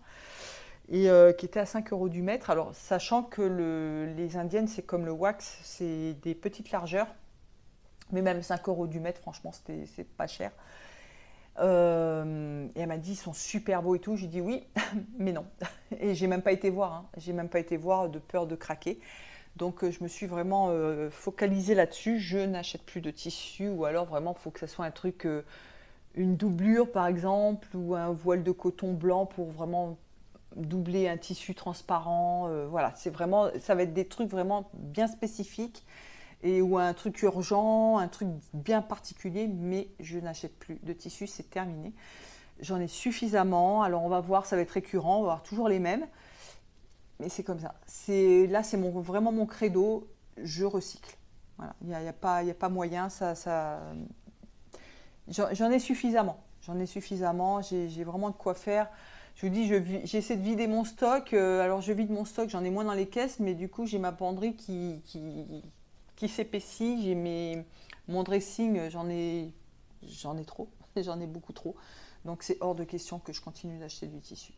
et qui étaient à 5 euros du mètre. Alors, sachant que les indiennes, c'est comme le wax, c'est des petites largeurs, mais même 5 euros du mètre, franchement, c'est pas cher. Et elle m'a dit, ils sont super beaux et tout. J'ai dit oui, mais non. Et j'ai même pas été voir, hein. J'ai même pas été voir de peur de craquer. Donc je me suis vraiment focalisée là-dessus. Je n'achète plus de tissu, ou alors vraiment il faut que ça soit un truc, une doublure par exemple, ou un voile de coton blanc pour vraiment doubler un tissu transparent. Voilà, c'est vraiment, ça va être des trucs vraiment bien spécifiques, ou un truc urgent, un truc bien particulier, mais je n'achète plus de tissu, c'est terminé. J'en ai suffisamment. Alors on va voir, ça va être récurrent, on va avoir toujours les mêmes. Mais c'est comme ça. Là, c'est vraiment mon credo. Je recycle. Voilà. Il n'y a pas moyen. J'en ai suffisamment. J'en ai suffisamment. J'ai vraiment de quoi faire. Je vous dis, j'essaie de vider mon stock. Alors, je vide mon stock. J'en ai moins dans les caisses. Mais du coup, j'ai ma penderie qui s'épaissit. Mon dressing, j'en ai trop. J'en ai beaucoup trop. Donc, c'est hors de question que je continue d'acheter du tissu.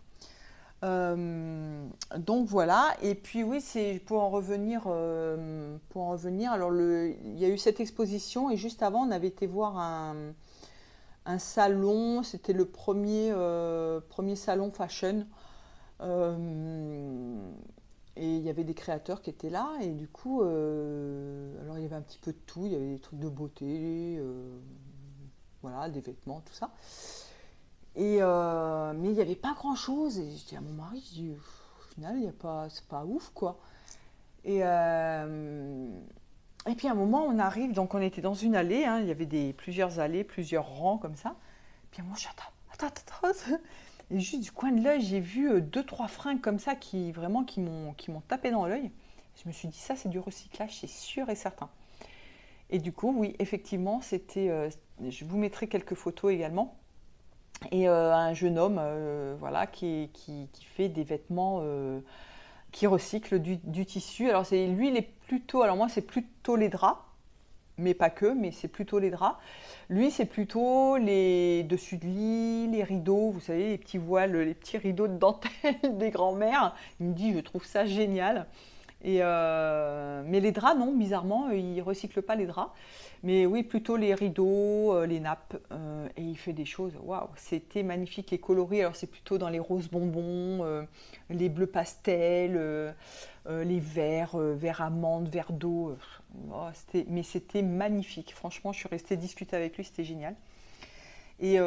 Donc voilà, et puis oui, c'est pour en revenir, alors il y a eu cette exposition, et juste avant on avait été voir un salon, c'était le premier salon fashion, et il y avait des créateurs qui étaient là, et du coup alors il y avait un petit peu de tout, il y avait des trucs de beauté, voilà, des vêtements, tout ça. Mais il n'y avait pas grand chose. Et je dis à mon mari, je dis, au final, c'est pas ouf, quoi. Et puis à un moment, on arrive, donc on était dans une allée, hein, il y avait plusieurs allées, plusieurs rangs comme ça. Puis à un moment, je dis, attends. Et juste du coin de l'œil, j'ai vu deux, trois fringues comme ça qui m'ont tapé dans l'œil. Je me suis dit, ça, c'est du recyclage, c'est sûr et certain. Et du coup, oui, effectivement, je vous mettrai quelques photos également. Et un jeune homme voilà, qui fait des vêtements, qui recycle du tissu. Alors lui, il est plutôt, alors moi c'est plutôt les draps, mais pas que, mais c'est plutôt les draps. Lui, c'est plutôt les dessus de lit, les rideaux, vous savez, les petits voiles, les petits rideaux de dentelle des grands-mères. Il me dit, je trouve ça génial. Mais les draps, non, bizarrement, il ne recycle pas les draps. Mais oui, plutôt les rideaux, les nappes. Et il fait des choses, waouh, c'était magnifique. Les coloris, alors c'est plutôt dans les roses bonbons, les bleus pastels, les verts, verts amandes, verts d'eau. Mais c'était magnifique. Franchement, je suis restée discuter avec lui, c'était génial. Et il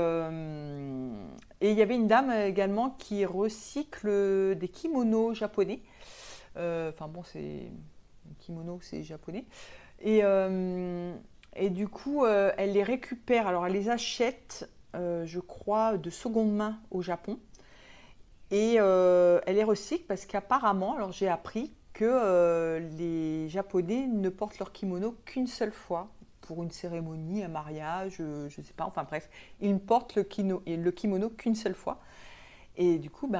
y avait une dame également qui recycle des kimonos japonais. Enfin bon, c'est kimono, c'est japonais. Et du coup, elle les récupère. Alors, elle les achète, je crois, de seconde main au Japon. Et elle les recycle parce qu'apparemment, alors j'ai appris que les Japonais ne portent leur kimono qu'une seule fois pour une cérémonie, un mariage, je ne sais pas. Enfin bref, ils ne portent le kimono qu'une seule fois. Et du coup,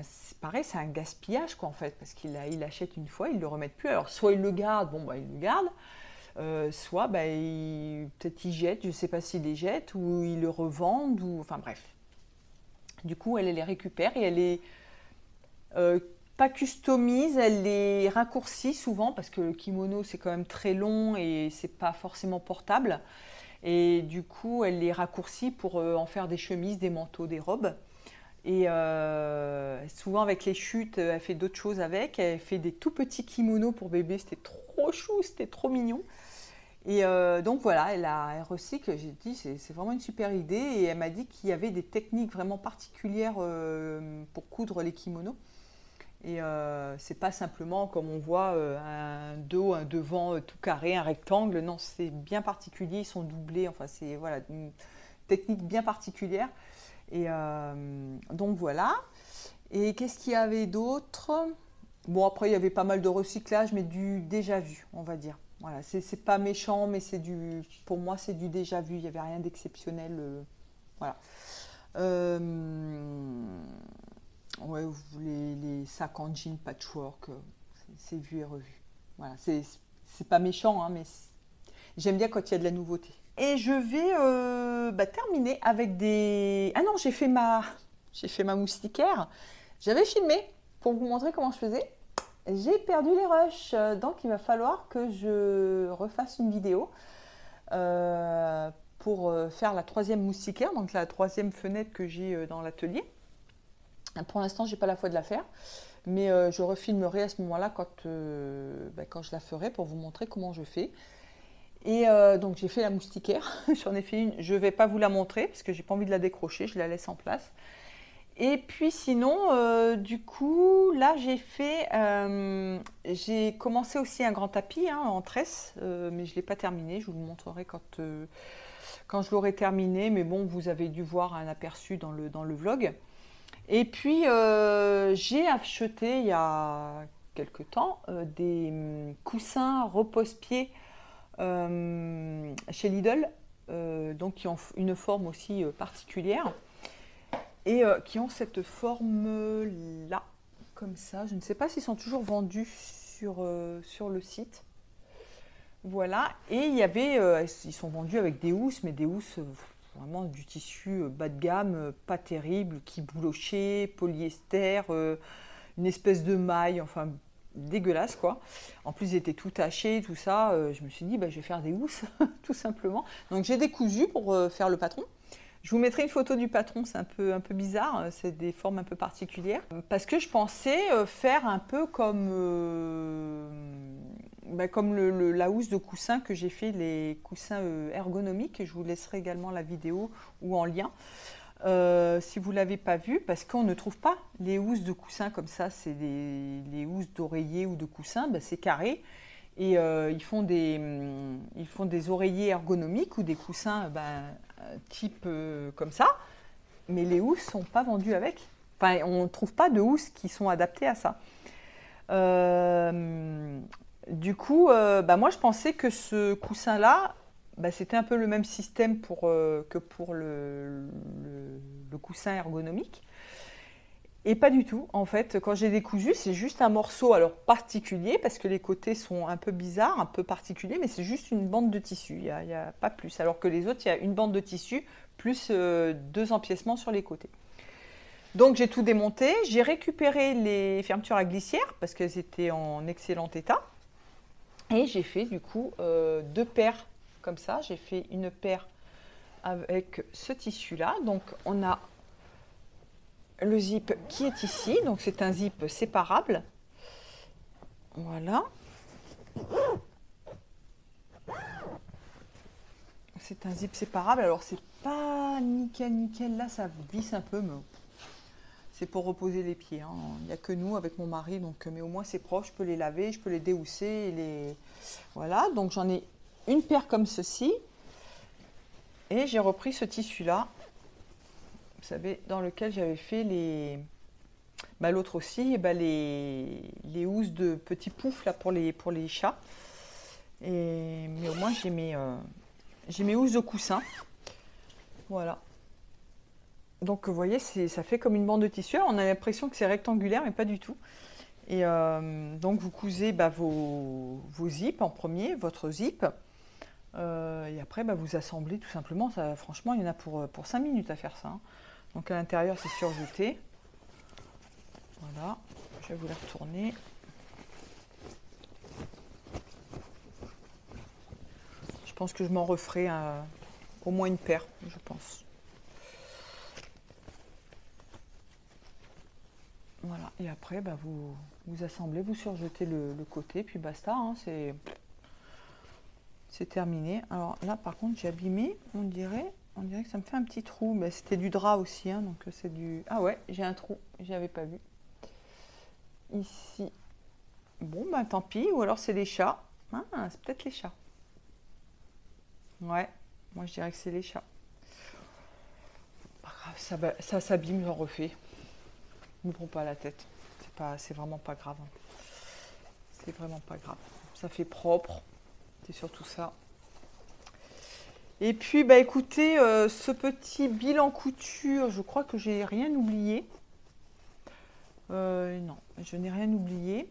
c'est pareil, c'est un gaspillage quoi en fait, parce qu'il achète une fois, il ne le remet plus. Alors soit il le garde, il le garde, soit peut-être il jette, je ne sais pas s'il les jette, ou il le revendent, enfin bref. Du coup, elle les récupère et elle les pas customise, elle les raccourcit souvent, parce que le kimono c'est quand même très long et c'est pas forcément portable. Et du coup, elle les raccourcit pour en faire des chemises, des manteaux, des robes. Et souvent avec les chutes, elle fait d'autres choses avec. Elle fait des tout petits kimonos pour bébé, c'était trop chou, c'était trop mignon. Et donc voilà, elle recycle. J'ai dit c'est vraiment une super idée. Et elle m'a dit qu'il y avait des techniques vraiment particulières pour coudre les kimonos. Et c'est pas simplement comme on voit un dos, un devant tout carré, un rectangle. Non, c'est bien particulier, ils sont doublés. Enfin, c'est voilà, une technique bien particulière. Et donc voilà. Et qu'est-ce qu'il y avait d'autre? Bon, après, il y avait pas mal de recyclage, mais du déjà vu, on va dire. Voilà, c'est pas méchant, mais c'est du, pour moi, c'est du déjà vu. Il n'y avait rien d'exceptionnel. Voilà. Euh, ouais, les sacs en jean patchwork, c'est vu et revu. Voilà, c'est pas méchant, hein, mais j'aime bien quand il y a de la nouveauté. Et je vais terminer avec des... Ah non, j'ai fait ma moustiquaire. J'avais filmé pour vous montrer comment je faisais. J'ai perdu les rushs, donc il va falloir que je refasse une vidéo pour faire la troisième moustiquaire, donc la troisième fenêtre que j'ai dans l'atelier. Pour l'instant, j'ai pas la foi de la faire, mais je refilmerai à ce moment-là quand je la ferai pour vous montrer comment je fais. Et donc j'ai fait la moustiquaire, j'en ai fait une, je ne vais pas vous la montrer parce que j'ai pas envie de la décrocher, je la laisse en place. Et puis sinon, du coup, là j'ai commencé aussi un grand tapis en tresse, mais je ne l'ai pas terminé, je vous le montrerai quand je l'aurai terminé, mais bon, vous avez dû voir un aperçu dans le vlog. Et puis j'ai acheté il y a quelque temps des coussins repose-pied chez Lidl, donc qui ont une forme aussi particulière et qui ont cette forme là, comme ça. Je ne sais pas s'ils sont toujours vendus sur le site. Voilà, et il y avait, ils sont vendus avec des housses, mais des housses vraiment du tissu bas de gamme, pas terrible, qui boulochait, polyester, une espèce de maille, enfin dégueulasse quoi. En plus ils étaient tout tachés, tout ça. Je me suis dit je vais faire des housses tout simplement. Donc j'ai décousu pour faire le patron. Je vous mettrai une photo du patron, c'est un peu bizarre, c'est des formes un peu particulières. Parce que je pensais faire un peu comme la housse de coussin que j'ai fait, les coussins ergonomiques. Je vous laisserai également la vidéo ou en lien. Si vous ne l'avez pas vu, parce qu'on ne trouve pas les housses de coussins comme ça, c'est les housses d'oreiller ou de coussin, c'est carré. Et ils font des oreillers ergonomiques ou des coussins type comme ça, mais les housses ne sont pas vendues avec. Enfin, on ne trouve pas de housses qui sont adaptées à ça. Du coup, moi je pensais que ce coussin-là, c'était un peu le même système que pour le coussin ergonomique. Et pas du tout, en fait, quand j'ai décousu, c'est juste un morceau, alors particulier, parce que les côtés sont un peu bizarres, un peu particuliers, mais c'est juste une bande de tissu, il n'y a pas plus. Alors que les autres, il y a une bande de tissu, plus deux empiècements sur les côtés. Donc j'ai tout démonté, j'ai récupéré les fermetures à glissière, parce qu'elles étaient en excellent état. Et j'ai fait du coup deux paires comme ça, j'ai fait une paire avec ce tissu-là. Donc on a le zip qui est ici, donc c'est un zip séparable. Voilà. C'est un zip séparable, alors c'est pas nickel, là ça visse un peu, mais c'est pour reposer les pieds. Il n'y a que nous avec mon mari, donc, mais au moins c'est proche, je peux les laver, je peux les déhousser. Voilà, donc j'en ai une paire comme ceci, et j'ai repris ce tissu-là. Vous savez, dans lequel j'avais fait l'autre aussi, les housses de petits poufs là, pour les chats. Mais au moins j'ai mes housses de coussin. Voilà. Donc vous voyez, ça fait comme une bande de tissu. On a l'impression que c'est rectangulaire, mais pas du tout. Et donc vous cousez vos zips en premier, votre zip. Et après vous assemblez tout simplement. Ça, franchement, il y en a pour 5 minutes à faire ça. Donc à l'intérieur, c'est surjeté. Voilà, je vais vous les retourner. Je pense que je m'en referai au moins une paire, je pense. Voilà, et après vous assemblez, vous surjetez le côté, puis basta, c'est terminé. Alors là par contre j'ai abîmé, on dirait que ça me fait un petit trou, mais c'était du drap aussi, donc c'est du... Ah ouais, j'ai un trou, j'y avais pas vu. ici. Bon, ben tant pis, ou alors c'est les chats. Ah, c'est peut-être les chats. Ouais, moi je dirais que c'est les chats. Pas grave, ça s'abîme, j'en refais. Ne me prends pas la tête. C'est vraiment pas grave. C'est vraiment pas grave. Ça fait propre. C'est surtout ça. Et puis, bah écoutez, ce petit bilan couture, je crois que j'ai rien oublié. Non, je n'ai rien oublié.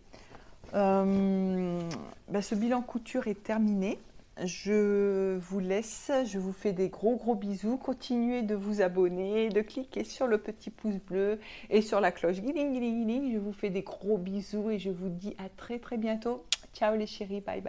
Ce bilan couture est terminé. Je vous laisse, je vous fais des gros bisous. Continuez de vous abonner, de cliquer sur le petit pouce bleu et sur la cloche. Guiling. Je vous fais des gros bisous et je vous dis à très bientôt. Ciao les chéris, bye.